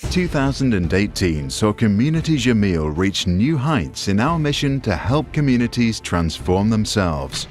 2018 saw Community Jameel reach new heights in our mission to help communities transform themselves.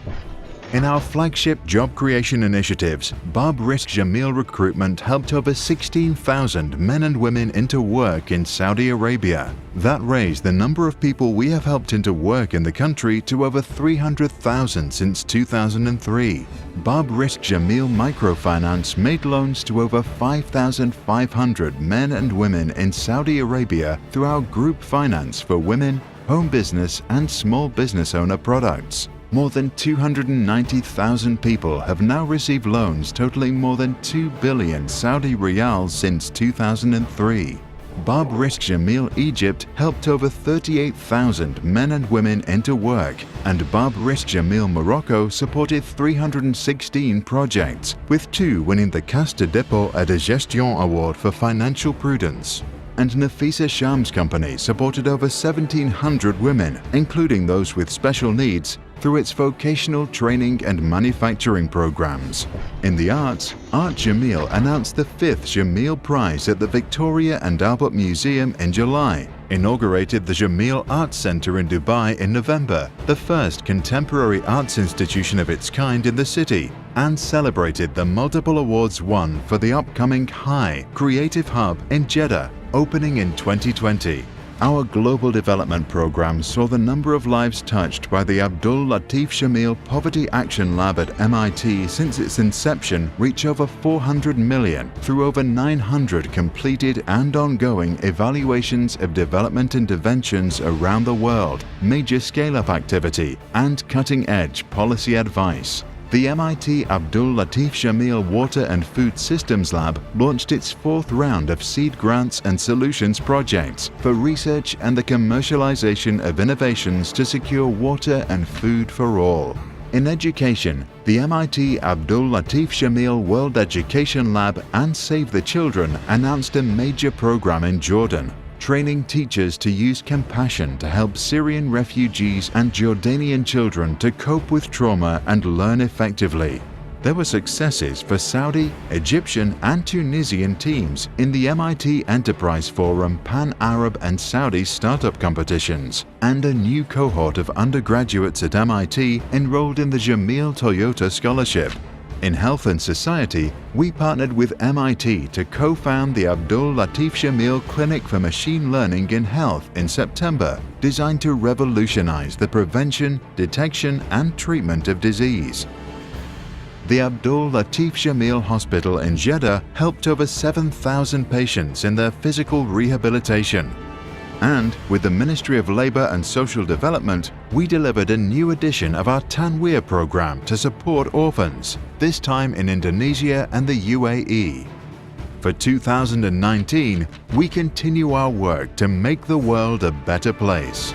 In our flagship job creation initiatives, Bab Rizq Jameel recruitment helped over 16,000 men and women into work in Saudi Arabia. That raised the number of people we have helped into work in the country to over 300,000 since 2003. Bab Rizq Jameel Microfinance made loans to over 5,500 men and women in Saudi Arabia through our group finance for women, home business and small business owner products. More than 290,000 people have now received loans totaling more than 2 billion Saudi riyals since 2003. Bab Rizq Jameel Egypt helped over 38,000 men and women into work, and Bab Rizq Jameel Morocco supported 316 projects, with 2 winning the Caisse de dépôt et de gestion award for financial prudence. And Nafisa Sham's company supported over 1,700 women, including those with special needs, through its vocational training and manufacturing programs. In the arts, Art Jameel announced the 5th Jameel Prize at the Victoria and Albert Museum in July, inaugurated the Jameel Arts Centre in Dubai in November, the first contemporary arts institution of its kind in the city, and celebrated the multiple awards won for the upcoming High Creative Hub in Jeddah, opening in 2020. Our global development program saw the number of lives touched by the Abdul Latif Jameel Poverty Action Lab at MIT since its inception reach over 400 million through over 900 completed and ongoing evaluations of development interventions around the world, major scale-up activity, and cutting-edge policy advice. The MIT Abdul Latif Jameel Water and Food Systems Lab launched its 4th round of seed grants and solutions projects for research and the commercialization of innovations to secure water and food for all. In education, the MIT Abdul Latif Jameel World Education Lab and Save the Children announced a major program in Jordan, training teachers to use compassion to help Syrian refugees and Jordanian children to cope with trauma and learn effectively. There were successes for Saudi, Egyptian and Tunisian teams in the MIT Enterprise Forum Pan-Arab and Saudi startup competitions, and a new cohort of undergraduates at MIT enrolled in the Jameel Toyota Scholarship. In health and society, we partnered with MIT to co-found the Abdul Latif Jameel Clinic for Machine Learning in Health in September, designed to revolutionize the prevention, detection and treatment of disease. The Abdul Latif Jameel Hospital in Jeddah helped over 7,000 patients in their physical rehabilitation. And with the Ministry of Labour and Social Development, we delivered a new edition of our Tanweer program to support orphans, this time in Indonesia and the UAE. For 2019, we continue our work to make the world a better place.